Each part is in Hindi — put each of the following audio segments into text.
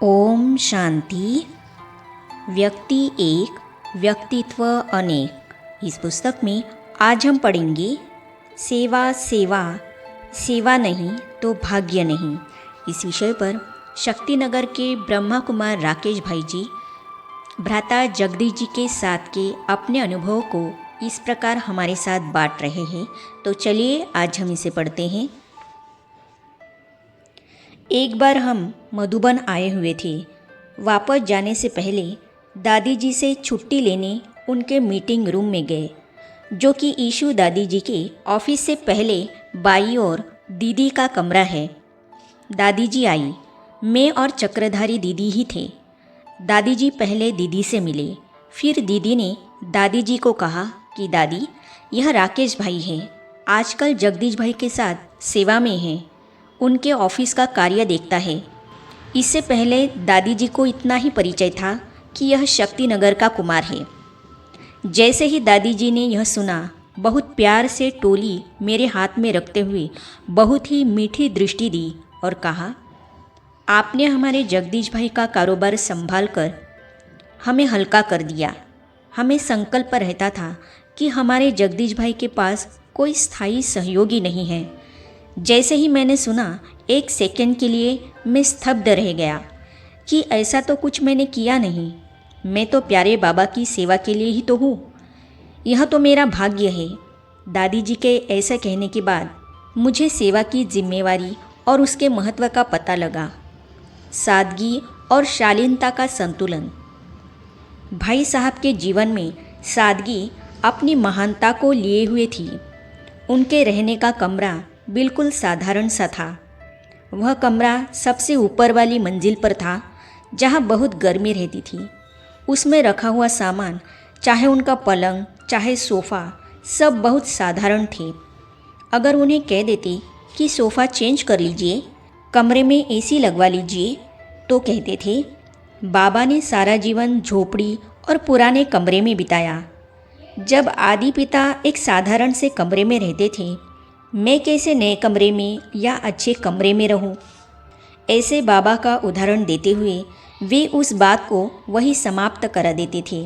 ओम शांति। व्यक्ति एक, व्यक्तित्व अनेक। इस पुस्तक में आज हम पढ़ेंगे सेवा सेवा, सेवा नहीं तो भाग्य नहीं। इस विषय पर शक्तिनगर के ब्रह्मा कुमार राकेश भाई जी भ्राता जगदीश जी के साथ के अपने अनुभव को इस प्रकार हमारे साथ बांट रहे हैं। तो चलिए आज हम इसे पढ़ते हैं। एक बार हम मधुबन आए हुए थे। वापस जाने से पहले दादी जी से छुट्टी लेने उनके मीटिंग रूम में गए, जो कि ईशु दादी जी के ऑफिस से पहले बाई और दीदी का कमरा है। दादी जी आई, मैं और चक्रधारी दीदी ही थे। दादी जी पहले दीदी से मिले, फिर दीदी ने दादी जी को कहा कि दादी, यह राकेश भाई है, आजकल जगदीश भाई के साथ सेवा में हैं, उनके ऑफिस का कार्य देखता है। इससे पहले दादी जी को इतना ही परिचय था कि यह शक्तिनगर का कुमार है। जैसे ही दादी जी ने यह सुना, बहुत प्यार से टोली मेरे हाथ में रखते हुए बहुत ही मीठी दृष्टि दी और कहा, आपने हमारे जगदीश भाई का कारोबार संभाल कर हमें हल्का कर दिया। हमें संकल्प रहता था कि हमारे जगदीश भाई के पास कोई स्थायी सहयोगी नहीं है। जैसे ही मैंने सुना, एक सेकंड के लिए मैं स्तब्ध रह गया कि ऐसा तो कुछ मैंने किया नहीं। मैं तो प्यारे बाबा की सेवा के लिए ही तो हूँ। यह तो मेरा भाग्य है। दादी जी के ऐसा कहने के बाद मुझे सेवा की जिम्मेवारी और उसके महत्व का पता लगा। सादगी और शालीनता का संतुलन। भाई साहब के जीवन में सादगी अपनी महानता को लिए हुए थी। उनके रहने का कमरा बिल्कुल साधारण सा था। वह कमरा सबसे ऊपर वाली मंजिल पर था, जहाँ बहुत गर्मी रहती थी। उसमें रखा हुआ सामान, चाहे उनका पलंग चाहे सोफ़ा, सब बहुत साधारण थे। अगर उन्हें कह देते कि सोफ़ा चेंज कर लीजिए, कमरे में एसी लगवा लीजिए, तो कहते थे बाबा ने सारा जीवन झोपड़ी और पुराने कमरे में बिताया। जब आदि पिता एक साधारण से कमरे में रहते थे, मैं कैसे नए कमरे में या अच्छे कमरे में रहूं? ऐसे बाबा का उदाहरण देते हुए वे उस बात को वही समाप्त करा देते थे।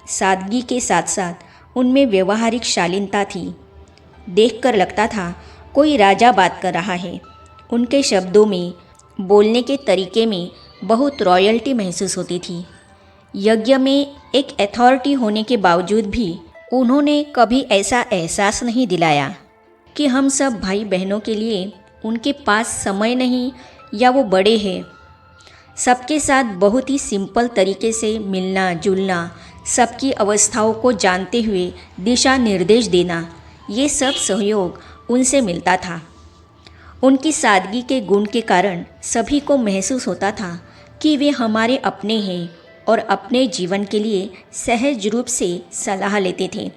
सादगी के साथ साथ उनमें व्यवहारिक शालीनता थी। देखकर लगता था कोई राजा बात कर रहा है। उनके शब्दों में, बोलने के तरीके में बहुत रॉयल्टी महसूस होती थी। यज्ञ में एक अथॉरिटी होने के बावजूद भी उन्होंने कभी ऐसा एहसास नहीं दिलाया कि हम सब भाई बहनों के लिए उनके पास समय नहीं या वो बड़े हैं। सबके साथ बहुत ही सिंपल तरीके से मिलना जुलना, सबकी अवस्थाओं को जानते हुए दिशा निर्देश देना, ये सब सहयोग उनसे मिलता था। उनकी सादगी के गुण के कारण सभी को महसूस होता था कि वे हमारे अपने हैं और अपने जीवन के लिए सहज रूप से सलाह लेते थे।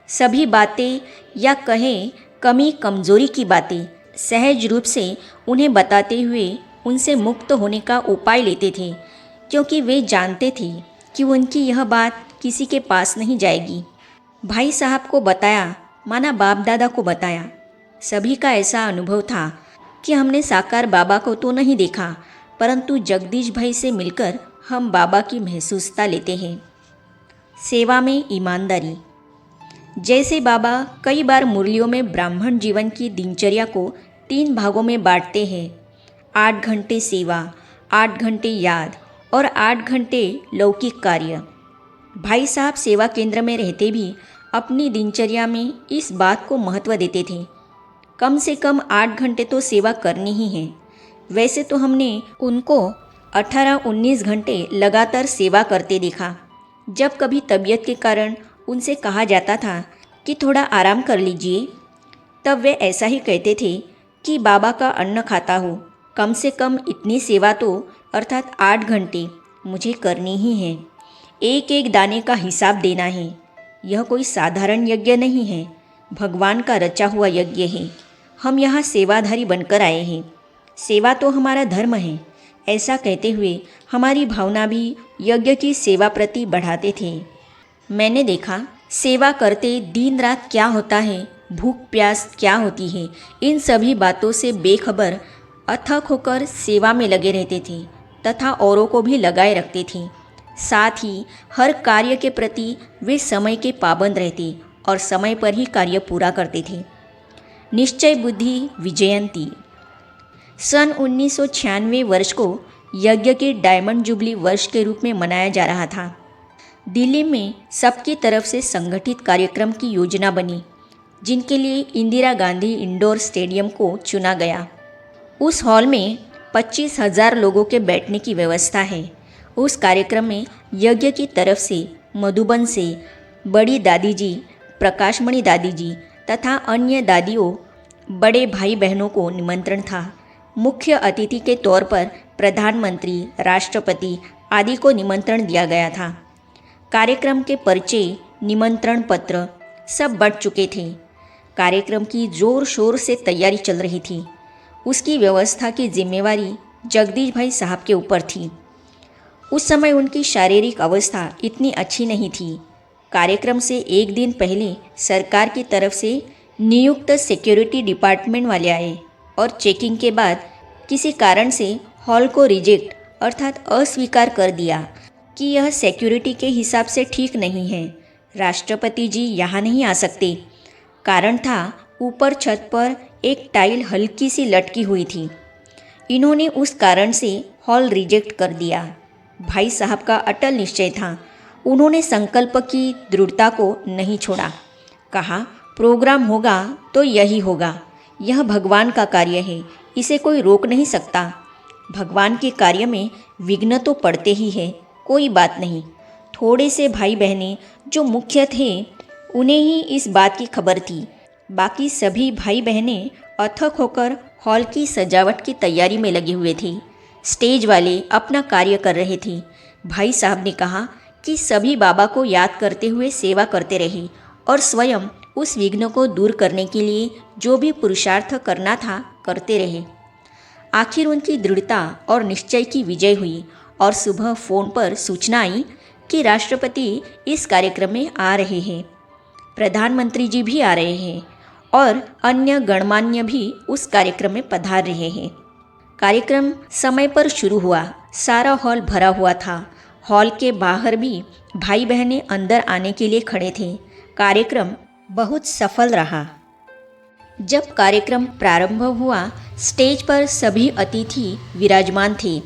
सभी बातें या कहें कमी कमज़ोरी की बातें सहज रूप से उन्हें बताते हुए उनसे मुक्त होने का उपाय लेते थे, क्योंकि वे जानते थे कि उनकी यह बात किसी के पास नहीं जाएगी। भाई साहब को बताया माना बाप दादा को बताया। सभी का ऐसा अनुभव था कि हमने साकार बाबा को तो नहीं देखा, परंतु जगदीश भाई से मिलकर हम बाबा की महसूसता लेते हैं। सेवा में ईमानदारी। जैसे बाबा कई बार मुरलियों में ब्राह्मण जीवन की दिनचर्या को 3 भागों में बांटते हैं। 8 घंटे सेवा, 8 घंटे याद और 8 घंटे लौकिक कार्य। भाई साहब सेवा केंद्र में रहते भी अपनी दिनचर्या में इस बात को महत्व देते थे, कम से कम 8 घंटे तो सेवा करनी ही है। वैसे तो हमने उनको 18-19 घंटे लगातार सेवा करते देखा। जब कभी तबीयत के कारण उनसे कहा जाता था कि थोड़ा आराम कर लीजिए, तब वे ऐसा ही कहते थे कि बाबा का अन्न खाता हो, कम से कम इतनी सेवा तो अर्थात 8 घंटे मुझे करनी ही है। एक एक दाने का हिसाब देना है। यह कोई साधारण यज्ञ नहीं है, भगवान का रचा हुआ यज्ञ है। हम यहाँ सेवाधारी बनकर आए हैं। सेवा तो हमारा धर्म है। ऐसा कहते हुए हमारी भावना भी यज्ञ की सेवा प्रति बढ़ाते थे। मैंने देखा सेवा करते दिन रात क्या होता है, भूख प्यास क्या होती है, इन सभी बातों से बेखबर अथक होकर सेवा में लगे रहते थे। तथा औरों को भी लगाए रखती थीं। साथ ही हर कार्य के प्रति वे समय के पाबंद रहती और समय पर ही कार्य पूरा करती थी। निश्चय बुद्धि विजयंती। सन 1996 वर्ष को यज्ञ के डायमंड जुबली वर्ष के रूप में मनाया जा रहा था। दिल्ली में सबकी तरफ से संगठित कार्यक्रम की योजना बनी, जिनके लिए इंदिरा गांधी इंडोर स्टेडियम को चुना गया। उस हॉल में 25,000 लोगों के बैठने की व्यवस्था है। उस कार्यक्रम में यज्ञ की तरफ से मधुबन से बड़ी दादी जी, प्रकाशमणि दादी जी तथा अन्य दादियों, बड़े भाई बहनों को निमंत्रण था। मुख्य अतिथि के तौर पर प्रधानमंत्री, राष्ट्रपति आदि को निमंत्रण दिया गया था। कार्यक्रम के पर्चे, निमंत्रण पत्र सब बढ़ चुके थे। कार्यक्रम की जोर शोर से तैयारी चल रही थी। उसकी व्यवस्था की जिम्मेवारी जगदीश भाई साहब के ऊपर थी। उस समय उनकी शारीरिक अवस्था इतनी अच्छी नहीं थी। कार्यक्रम से एक दिन पहले सरकार की तरफ से नियुक्त सिक्योरिटी डिपार्टमेंट वाले आए और चेकिंग के बाद किसी कारण से हॉल को रिजेक्ट अर्थात अस्वीकार कर दिया कि यह सिक्योरिटी के हिसाब से ठीक नहीं है, राष्ट्रपति जी यहाँ नहीं आ सकते। कारण था ऊपर छत पर एक टाइल हल्की सी लटकी हुई थी। इन्होंने उस कारण से हॉल रिजेक्ट कर दिया। भाई साहब का अटल निश्चय था। उन्होंने संकल्प की दृढ़ता को नहीं छोड़ा। कहा, प्रोग्राम होगा तो यही होगा। यह भगवान का कार्य है, इसे कोई रोक नहीं सकता। भगवान के कार्य में विघ्न तो पड़ते ही है, कोई बात नहीं। थोड़े से भाई बहनें जो मुख्य थे उन्हें ही इस बात की खबर थी। बाकी सभी भाई बहनें अथक होकर हॉल की सजावट की तैयारी में लगे हुए थे। स्टेज वाले अपना कार्य कर रहे थे। भाई साहब ने कहा कि सभी बाबा को याद करते हुए सेवा करते रहे और स्वयं उस विघ्न को दूर करने के लिए जो भी पुरुषार्थ करना था करते रहे। आखिर उनकी दृढ़ता और निश्चय की विजय हुई और सुबह फ़ोन पर सूचना आई कि राष्ट्रपति इस कार्यक्रम में आ रहे हैं, प्रधानमंत्री जी भी आ रहे हैं और अन्य गणमान्य भी उस कार्यक्रम में पधार रहे हैं। कार्यक्रम समय पर शुरू हुआ। सारा हॉल भरा हुआ था। हॉल के बाहर भी भाई बहनें अंदर आने के लिए खड़े थे। कार्यक्रम बहुत सफल रहा। जब कार्यक्रम प्रारंभ हुआ, स्टेज पर सभी अतिथि विराजमान थे।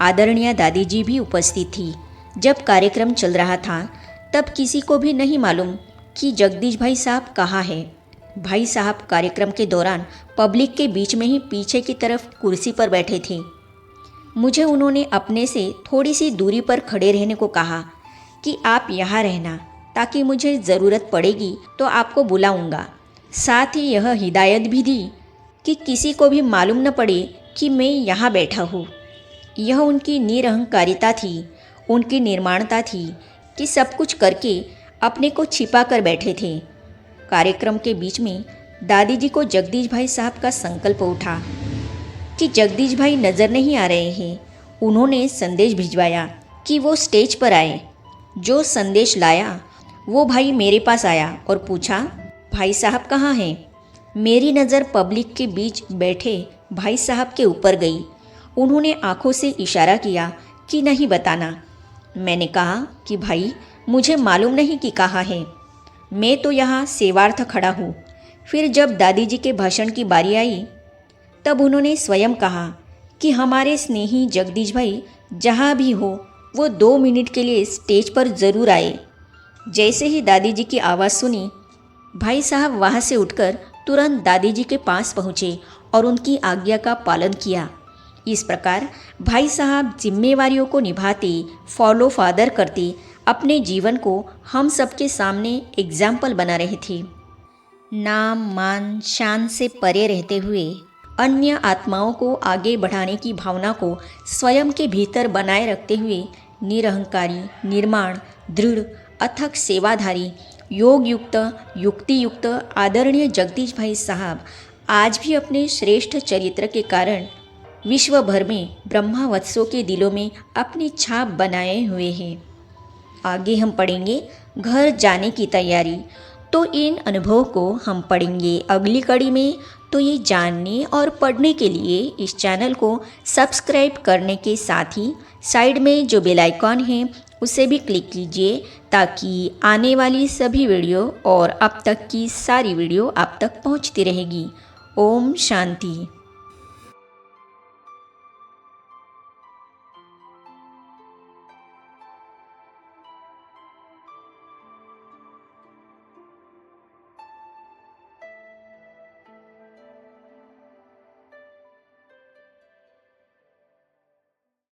आदरणीय दादी जी भी उपस्थित थी। जब कार्यक्रम चल रहा था तब किसी को भी नहीं मालूम कि जगदीश भाई साहब कहाँ हैं। भाई साहब कार्यक्रम के दौरान पब्लिक के बीच में ही पीछे की तरफ कुर्सी पर बैठे थे। मुझे उन्होंने अपने से थोड़ी सी दूरी पर खड़े रहने को कहा कि आप यहाँ रहना, ताकि मुझे ज़रूरत पड़ेगी तो आपको बुलाऊंगा। साथ ही यह हिदायत भी दी कि किसी को भी मालूम न पड़े कि मैं यहाँ बैठा हूँ। यह उनकी निरहंकारिता थी, उनकी निर्माणता थी कि सब कुछ करके अपने को छिपा कर बैठे थे। कार्यक्रम के बीच में दादी जी को जगदीश भाई साहब का संकल्प उठा कि जगदीश भाई नज़र नहीं आ रहे हैं। उन्होंने संदेश भिजवाया कि वो स्टेज पर आए। जो संदेश लाया वो भाई मेरे पास आया और पूछा, भाई साहब कहाँ हैं? मेरी नज़र पब्लिक के बीच बैठे भाई साहब के ऊपर गई। उन्होंने आंखों से इशारा किया कि नहीं बताना। मैंने कहा कि भाई मुझे मालूम नहीं कि कहाँ है, मैं तो यहाँ सेवार्थ खड़ा हूँ। फिर जब दादी जी के भाषण की बारी आई तब उन्होंने स्वयं कहा कि हमारे स्नेही जगदीश भाई जहाँ भी हो वो 2 मिनट के लिए स्टेज पर ज़रूर आए। जैसे ही दादी जी की आवाज़ सुनी, भाई साहब वहाँ से उठकर तुरंत दादी जी के पास पहुँचे और उनकी आज्ञा का पालन किया। इस प्रकार भाई साहब जिम्मेवारियों को निभाते, फॉलो फादर करते अपने जीवन को हम सबके सामने एग्जाम्पल बना रहे थे। नाम मान शान से परे रहते हुए अन्य आत्माओं को आगे बढ़ाने की भावना को स्वयं के भीतर बनाए रखते हुए निरहंकारी, निर्माण, दृढ़, अथक सेवाधारी, योग युक्त, युक्ति युक्त आदरणीय जगदीश भाई साहब आज भी अपने श्रेष्ठ चरित्र के कारण विश्व भर में ब्रह्मावत्सों के दिलों में अपनी छाप बनाए हुए हैं। आगे हम पढ़ेंगे घर जाने की तैयारी। तो इन अनुभवों को हम पढ़ेंगे अगली कड़ी में। तो ये जानने और पढ़ने के लिए इस चैनल को सब्सक्राइब करने के साथ ही साइड में जो बेल आइकॉन है उसे भी क्लिक कीजिए, ताकि आने वाली सभी वीडियो और अब तक की सारी वीडियो आप तक पहुंचती रहेगी। ओम शांति।